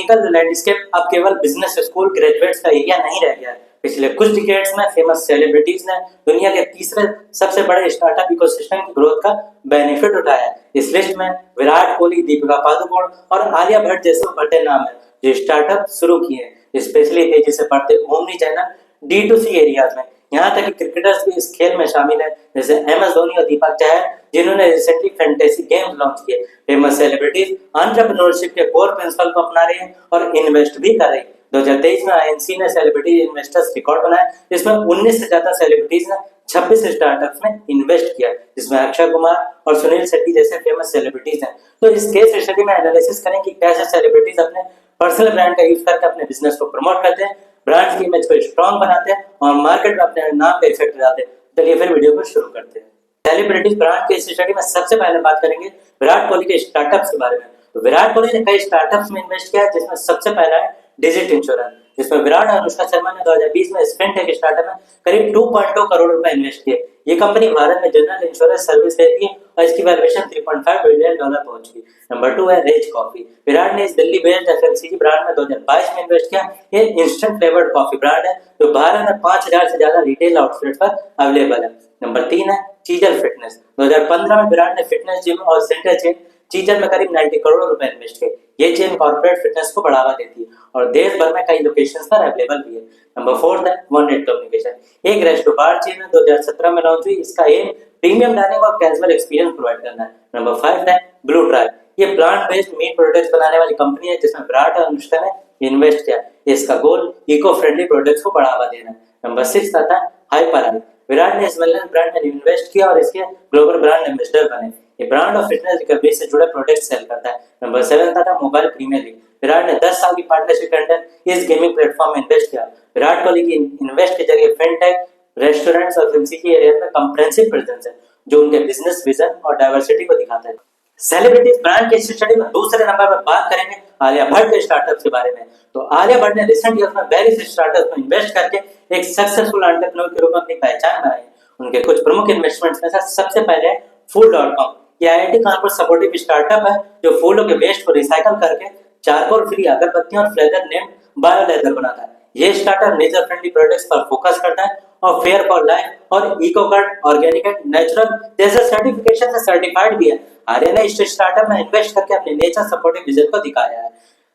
Technical landscape अब केवल business school graduates का एरिया नहीं रह गया है। पिछले कुछ डिकेड्स में फेमस सेलिब्रिटीज ने दुनिया के तीसरे सबसे बड़े स्टार्टअप इकोसिस्टम की ग्रोथ का बेनिफिट उठाया है। इस लिस्ट में विराट कोहली, दीपिका पादुकोण और आलिया भट्ट जैसे बड़े नाम है जो स्टार्टअप शुरू किए हैं, स्पेशली तेजी से बढ़ते ओमनी चैनल D2C एरियाज में। यहाँ तक कि क्रिकेटर्स भी इस खेल में शामिल है, जैसे MS धोनी और दीपक चहर जिन्होंने रिसेंटली फैंटेसी गेम्स लॉन्च किए। फेमस सेलिब्रिटीज एंटरप्रेन्योरशिप के कोर प्रिंसिपल को अपना रही हैं और इन्वेस्ट भी कर रही हैं। 2023 में INC ने सेलिब्रिटी इन्वेस्टर्स रिकॉर्ड बनाया, जिसमें 19 से ज्यादा सेलिब्रिटीज ने 26 स्टार्टअप्स में इन्वेस्ट किया, जिसमें अक्षय कुमार और सुनील शेट्टी जैसे फेमस सेलिब्रिटीज हैं। तो इस केस स्टडी में एनालिसिस करें कि कैसे सेलिब्रिटीज अपने पर्सनल ब्रांड का यूज करके अपने बिजनेस को प्रमोट करते हैं, ब्रांड की इमेज को स्ट्रॉन्ग बनाते हैं और मार्केट में अपने नाम पे इफेक्ट डालते हैं। चलिए फिर वीडियो को शुरू करते हैं। सेलिब्रिटीज ब्रांड के इस स्टडी में सबसे पहले बात करेंगे विराट कोहली के स्टार्टअप्स के बारे में। तो विराट कोहली ने कई स्टार्टअप्स में इन्वेस्ट किया है, जिसमें सबसे पहला है डिजिट इंश्योरेंस, जिसमें विराट और अनुष्का शर्मा ने 2020 में स्फिनटेक स्टार्टअप में करीब 2.2 करोड़ रुपए इन्वेस्ट किए। ये कंपनी भारत में जनरल इंश्योरेंस सर्विस देती है और इसकी वैल्यूएशन $3.5 बिलियन पहुंच गई। नंबर 2 है रेज कॉफी। विराट ने इस दिल्ली बेस्ड FMCG ब्रांड में 2022 में इन्वेस्ट किया। ये इंस्टेंट फ्लेवर्ड कॉफी ब्रांड है जो भारत में 5000 से ज्यादा रिटेल आउटलेट पर अवेलेबल है। नंबर 3 है चीजल फिटनेस। 2015 में विराट ने फिटनेस जिम और सेंटर चेन चीजल में करीब 90 करोड़ रुपए इन्वेस्ट किए। ये चेन कॉर्पोरेट फिटनेस को बढ़ावा देती है और देश भर में कई लोकेशंस पर अवेलेबल भी है। नंबर 4 है वन नेट कम्युनिकेशन। एक रेस्टो बार चेन है, 2017 में लॉन्च हुई। इसका एम प्रीमियम डाइनिंग और कैजुअल एक्सपीरियंस प्रोवाइड करना है। नंबर 5 है ब्लू ट्राइब। ये प्लांट बेस्ड मीट प्रोडक्ट्स बनाने वाली कंपनी है, जिसमें विराट और अनुष्का ने इन्वेस्ट किया। इसका गोल इको फ्रेंडली प्रोडक्ट्स को बढ़ावा देना है। नंबर 6 आता है हाइपर। विराट ने इस वेलनेस ब्रांड में इन्वेस्ट किया और इसके ग्लोबल ब्रांड एम्बेसडर बने। ये ब्रांड और फिटनेस रिकवरी से जुड़े प्रोडक्ट सेल करता है। नंबर 7 था मोबाइल प्रीमियर लीग। विराट ने 10 साल की पार्टनरशिप के अंदर इस गेमिंग प्लेटफॉर्म में इन्वेस्ट किया। विराट कोहली की इन्वेस्ट के जरिए फिनटेक, रेस्टोरेंट्स और FMCG एरिया में कंप्रेहेंसिव प्रेजेंस है, जो उनके बिजनेस विजन और डाइवर्सिटी को दिखाता है। सेलिब्रिटीज ब्रांड के स्टडी में दूसरे नंबर पर बात करेंगे आलिया भट्ट के स्टार्टअप्स के बारे में। तो आलिया भट्ट ने रिसेंट ईयर्स में वेरियस स्टार्टअप्स में इन्वेस्ट करके एक सक्सेसफुल एंटरप्रेन्योर के रूप में अपनी पहचान बनाई। उनके कुछ प्रमुख इन्वेस्टमेंट्स में से सबसे पहले फूल.com। ये IIT कानपुर सपोर्टिव स्टार्टअप है जो फूलों के वेस्ट को रिसाइकल करके चारकोल फ्री अगरबत्तियां और फ्लेदर नेम्ड बायो लेदर बनाता है। ये स्टार्टअप नेचर फ्रेंडली प्रोडक्ट्स पर फोकस करता है और फेयर फॉर लाइफ और इकोकार्ड, ऑर्गेनिक एंड नेचुरल जैसे सर्टिफिकेशन से सर्टिफाइड भी है। आर्या ने इस स्टार्टअप में इन्वेस्ट करके अपने नेचर सपोर्टिव विजन को दिखाया है।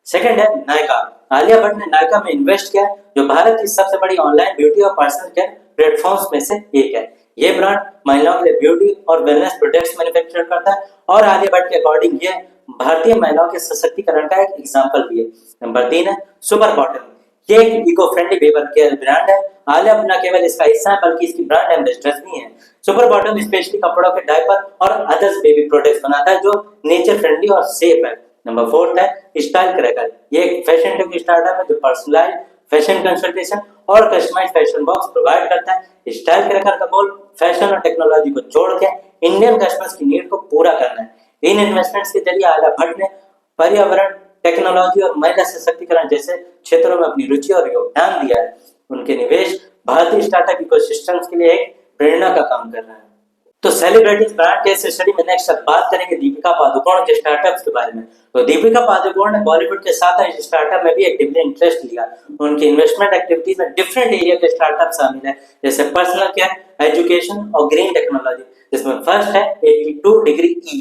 सेकंड है नायका। आलिया भट्ट ने नायका में इन्वेस्ट किया, जो भारत की सबसे बड़ी ऑनलाइन ब्यूटी और पर्सनल केयर प्लेटफॉर्म्स में से एक है। ये ब्रांड महिलाओं के लिए ब्यूटी और वेलनेस प्रोडक्ट्स मैन्युफैक्चर करता है और आलिया भट्ट के अकॉर्डिंग ये भारतीय महिलाओं के सशक्तिकरण का एक एग्जांपल भी है। नंबर 3 है सुपर बॉटम। ये एक eco friendly baby care brand है। आलिया न केवल इसका हिस्सा है बल्कि इसकी ब्रांड एम्बेसडर भी है। सुपर बॉटम स्पेशली कपड़ों के डायपर और अदर्स बेबी प्रोडक्ट्स बनाता है जो नेचर फ्रेंडली और सेफ है। नंबर 4 है स्टाइल क्रैकर। ये एक फैशन टेक स्टार्टअप है जो पर्सनलाइज्ड फैशन कंसल्टेशन और कस्टमाइज्ड फैशन बॉक्स प्रोवाइड करता है। स्टाइल क्रैकर का गोल फैशन और टेक्नोलॉजी को जोड़ के इंडियन कस्टमर्स की नीड को पूरा करना है। इन इन्वेस्टमेंट्स के जरिए आलिया भट्ट ने पर्यावरण, टेक्नोलॉजी और महिला सशक्तिकरण जैसे क्षेत्रों में अपनी रुचि और योगदान दिया है। उनके निवेश भारतीय स्टार्टअप इकोसिस्टम्स के लिए एक प्रेरणा का काम कर रहा है। तो सेलिब्रिटीज ब्रांड केस स्टडी में नेक्स्ट बात करेंगे दीपिका पादुकोण के स्टार्टअप्स के बारे में। तो दीपिका पादुकोण ने बॉलीवुड के साथ इस स्टार्टअप में भी एक्टिवली इंटरेस्ट लिया। उनकी इन्वेस्टमेंट एक्टिविटीज में डिफरेंट एरिया के स्टार्टअप शामिल है, जैसे पर्सनल केयर, एजुकेशन और ग्रीन टेक्नोलॉजी, जिसमें फर्स्ट है 82 डिग्री E।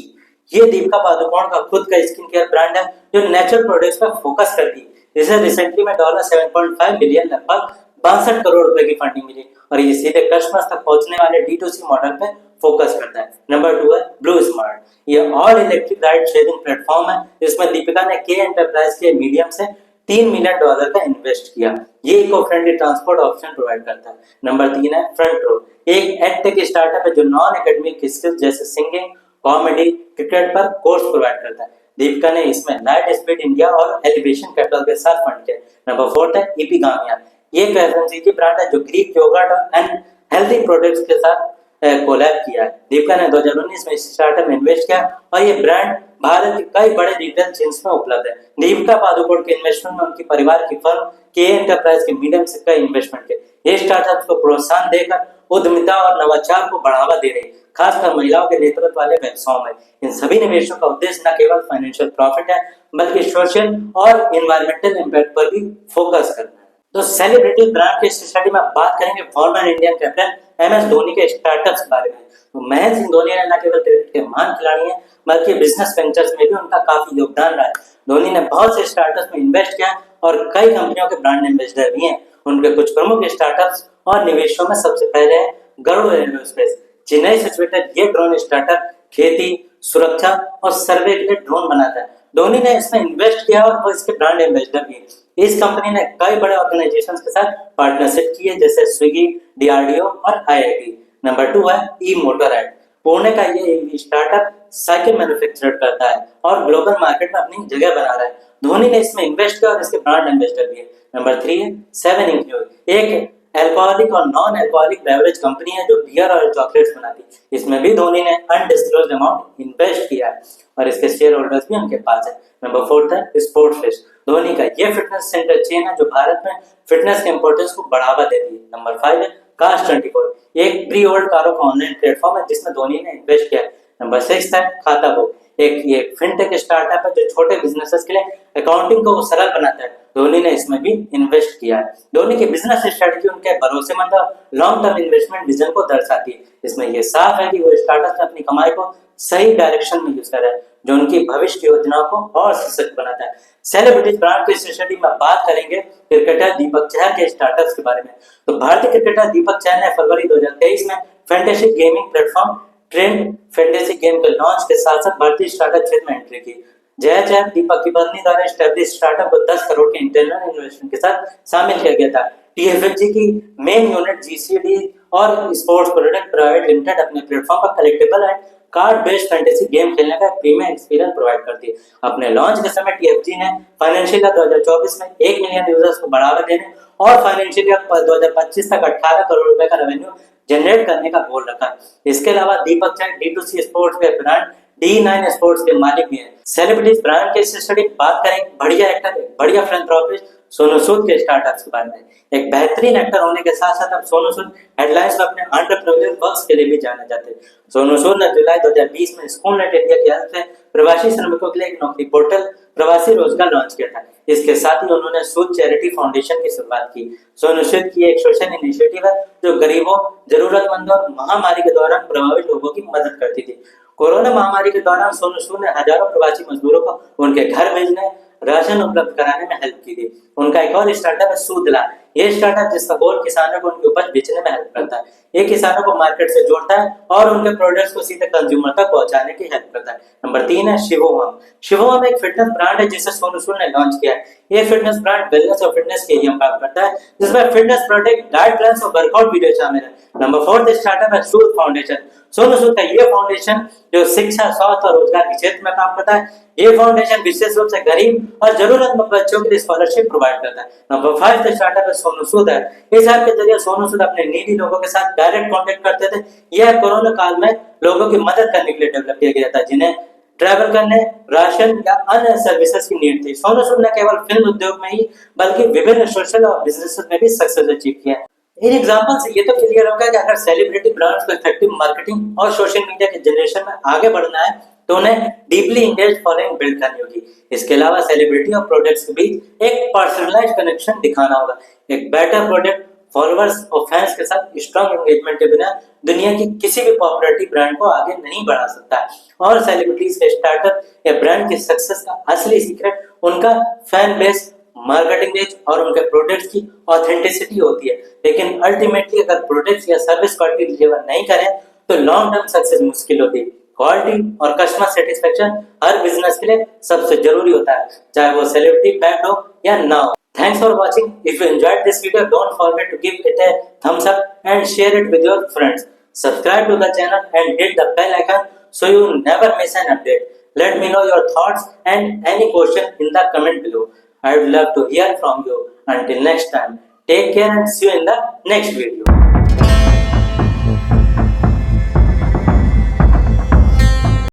ये दीपिका पादुकोण का खुद का स्किन केयर ब्रांड है जो नेचुरल प्रोडक्ट्स पर फोकस करती है। इसे रिसेंटली में $7.5 बिलियन लगभग 62 करोड़ रुपए की फंडिंग मिली और ये सीधे कस्टमर्स तक पहुंचने वाले D2C मॉडल पे फोकस करता है। नंबर 2 है ब्लू स्मार्ट। ये all electric ride sharing platform है, जिसमें दीपिका ने के एंटरप्राइज के मीडियम से $3 मिलियन का इन्वेस्ट किया। ये eco friendly transport option provide करता है। नंबर 3 है फ्रंट रो। एक एडटेक स्टार्टअप है जो नॉन एकेडमिक स्किल्स जैसे सिंगिंग, कॉमेडी, क्रिकेट पर कोर्स प्रोवाइड करता है। दीपिका ने इसमें लाइट स्पीड इंडिया और एलिवेशन कैपिटल के साथ फंड किया। नंबर 4 है एपिगामिया। ये एक FMCG ब्रांड है जो Greek yoghurt and healthy products के साथ कोलैब किया है। दीपिका ने 2019 में इस स्टार्टअप में इन्वेस्ट किया और ये ब्रांड भारत के कई बड़े रिटेल चेन्स में उपलब्ध है। दीपिका पादुकोण के इन्वेस्टमेंट में उनकी परिवार की फर्म के एंटरप्राइज के मीडियम से कई इन्वेस्टमेंट के ये स्टार्टअप्स को प्रोत्साहन देकर उद्यमिता और नवाचार को बढ़ावा दे रही है, खासकर महिलाओं के नेतृत्व वाले व्यवसायों में। इन सभी निवेशों का उद्देश्य न केवल फाइनेंशियल प्रॉफिट है, बल्कि सोशल और इन्वायरमेंटल इम्पैक्ट पर भी फोकस करना है। तो सेलिब्रिटी ब्रांड के स्टडी में बात करेंगे former Indian captain MS Dhoni के स्टार्टअप्स के बारे में। तो महेंद्र सिंह धोनी ने न केवल क्रिकेट के महान खिलाड़ी हैं, बल्कि बिजनेस वेंचर्स में भी उनका काफी योगदान रहा है। धोनी ने बहुत से स्टार्टअप्स में इन्वेस्ट किया और कई कंपनियों के ब्रांड एम्बेसडर भी हैं। उनके कुछ प्रमुख स्टार्टअप्स और निवेशों में सबसे पहले है गरुड़ एरोस्पेस। चेन्नई से सिचुएटेड ये ड्रोन स्टार्टअप खेती, सुरक्षा और सर्वे के लिए ड्रोन बनाता है। धोनी ने इसमें इन्वेस्ट किया और वो इसके ब्रांड एम्बेसडर भी है। इस कंपनी ने कई बड़े ऑर्गेनाइजेशंस के साथ पार्टनरशिप की है, जैसे स्विगी, DRDO और IIT। नंबर 2 है E-मोटोरैड। पुणे का ये स्टार्टअप साइकिल मैन्युफैक्चर करता है और ग्लोबल मार्केट में अपनी जगह बना रहा है। धोनी ने इसमें इन्वेस्ट किया और इसके ब्रांड एम्बेसडर भी है। नंबर 3 है 7 एक अल्कोहलिक और नॉन अल्कोहलिक बेवरेज कंपनी है जो बियर और चॉकलेट्स बनाती है। इसमें भी धोनी ने अनडिस्क्लोज्ड अमाउंट इन्वेस्ट किया है और इसके शेयर होल्डर्स भी उनके पास है। नंबर 4 है स्पोर्ट्स फिश। धोनी का ये फिटनेस सेंटर चेन है जो भारत में फिटनेस के इंपॉर्टेंस को बढ़ावा देती है। नंबर 5 है Cars24, एक प्री ओल्ड कारों का ऑनलाइन प्लेटफॉर्म है जिसमें धोनी ने इन्वेस्ट किया है। नंबर 6 है खाताबुक, एक फिनटेक स्टार्टअप है जो छोटे बिजनेसेस के लिए अकाउंटिंग को सरल बनाता है। धोनी ने इसमें भी इन्वेस्ट किया है। धोनी की बिजनेस स्ट्रेटजी उनके भरोसेमंद और लॉन्ग टर्म इन्वेस्टमेंट विजन को दर्शाती है। इसमें यह साफ है कि वो स्टार्टअप में अपनी कमाई को सही डायरेक्शन में यूज कर रहा है, जो उनकी भविष्य की योजनाओं को और सशक्त बनाता है। सेलिब्रिटीज ब्रांड की स्टडी में बात करेंगे क्रिकेटर दीपक चहर के स्टार्टअप्स के बारे में। तो भारतीय क्रिकेटर दीपक चहर ने फरवरी 2023 में fantasy gaming platform trend fantasy game के लॉन्च के साथ साथ भारतीय स्टार्टअप क्षेत्र में एंट्री की। जय चहर दीपक की पत्नी द्वारा स्टैब्लिश स्टार्टअप को 10 करोड़ के इंटरनल इन्वेस्टमेंट के साथ शामिल किया गया था। TFFG की मेन यूनिट GCD और स्पोर्ट्स प्रोडक्ट प्राइवेट लिमिटेड अपने प्लेटफॉर्म पर collectable and card based fantasy game खेलने का प्रीमियम एक्सपीरियंस प्रोवाइड करती है। अपने लॉन्च के समय TFG ने फाइनेंशियल ईयर 2024 में 1 मिलियन यूजर्स को बढ़ावा देने और फाइनेंशियल ईयर 2025 तक 18 करोड़ रुपए का रेवेन्यू जनरेट करने का गोल रखा है। इसके अलावा दीपक चहर D2C स्पोर्ट्स के ब्रांड D9 स्पोर्ट्स के मालिक भी हैं। सेलिब्रिटीज ब्रांड के स्टडी बात करें बढ़िया एक्टर, बढ़िया फिलैंथ्रोपिस्ट सोनू सूद के स्टार्टअप्स के बारे में। एक बेहतरीन एक्टर होने के साथ साथ अब सोनू सूद हेडलाइंस में अपने एंटरप्रेन्योरियल वर्क्स के लिए भी जाने जाते हैं। सोनू सूद ने जुलाई 2020 में स्कूल नेट इंडिया की हेल्प से प्रवासी श्रमिकों के लिए एक नौकरी पोर्टल प्रवासी रोजगार लॉन्च किया था। इसके साथ ही उन्होंने सूद चैरिटी फाउंडेशन की शुरुआत की। सोनू सूद की एक सोशल इनिशिएटिव है जो गरीबों, जरूरतमंदों और महामारी के दौरान प्रभावित लोगों की मदद करती थी। कोरोना महामारी के दौरान सोनू सूद ने हजारों प्रवासी मजदूरों को उनके घर भेजने, राशन उपलब्ध कराने में हेल्प की थी। उनका एक और स्टार्टअप है सूदला। ये स्टार्टअप जिसका गोल किसानों को उनकी उपज बेचने में हेल्प करता है। ये किसानों को मार्केट से जोड़ता है और उनके प्रोडक्ट्स को सीधे कंज्यूमर तक पहुंचाने की हेल्प करता है। नंबर 3 है शिवोहम। शिवोहम एक फिटनेस ब्रांड है जिसे सोनू सूद ने लॉन्च किया है। ये फिटनेस ब्रांड वेलनेस और फिटनेस के एरिया में काम करता है, जिसमें फिटनेस प्रोडक्ट, डाइट प्लान और वर्कआउट वीडियो शामिल है। नंबर 4 स्टार्टअप है सूद फाउंडेशन। सोनू सूद का ये फाउंडेशन जो शिक्षा, स्वास्थ्य और रोजगार के क्षेत्र में काम करता है। ये फाउंडेशन विशेष रूप से गरीब और जरूरतमंद बच्चों के लिए स्कॉलरशिप प्रोवाइड करता है। नंबर 5 स्टार्टअप है सोनू सूद है। इस ऐप के जरिए सोनू सूद अपने नीडी लोगों के साथ डायरेक्ट कांटेक्ट करते थे। यह कोरोना काल में लोगों की मदद करने के लिए डेवलप किया गया था, जिन्हें ट्रैवल करने, राशन या अन्य सर्विसेज की नीड थी। सोनू सूद ने केवल फिल्म उद्योग में ही बल्कि विभिन्न सोशल और बिजनेसेस में भी सक्सेस अचीव किया है। इन एग्जांपल से ये तो क्लियर होगा कि अगर सेलिब्रिटी ब्रांड्स को इफेक्टिव मार्केटिंग और सोशल मीडिया के जनरेशन में आगे बढ़ना है तो उन्हें डीपली इंगेज फॉलोइंग बिल्ड करनी होगी। इसके अलावा सेलिब्रिटी और प्रोडक्ट्स के बीच एक पर्सनलाइज्ड कनेक्शन दिखाना होगा। एक बेटर प्रोडक्ट फॉलोअर्स और फैंस के साथ स्ट्रॉन्ग एंगेजमेंट के बिना दुनिया की किसी भी पॉपुलैरिटी ब्रांड को आगे नहीं बढ़ा सकता। और सेलिब्रिटीज के स्टार्टअप या ब्रांड की सक्सेस का असली सीक्रेट उनका फैन बेस, मार्केटिंग रीच और उनके प्रोडक्ट्स की ऑथेंटिसिटी होती है। लेकिन अल्टीमेटली अगर प्रोडक्ट्स या सर्विस क्वालिटी डिलीवर नहीं करें तो लॉन्ग टर्म सक्सेस मुश्किल होती है। क्वालिटी और कस्टमर सेटिस्फेक्शन हर बिजनेस के लिए सबसे जरूरी होता है, चाहे वो सेलिब्रिटी बैक्ड हो या ना हो। Thanks for watching. If you enjoyed this video, don't forget to give it a thumbs up and share it with your friends. Subscribe to the channel and hit the bell icon so you never miss an update. Let me know your thoughts and any question in the comment below. I would love to hear from you. Until next time, take care and see you in the next video.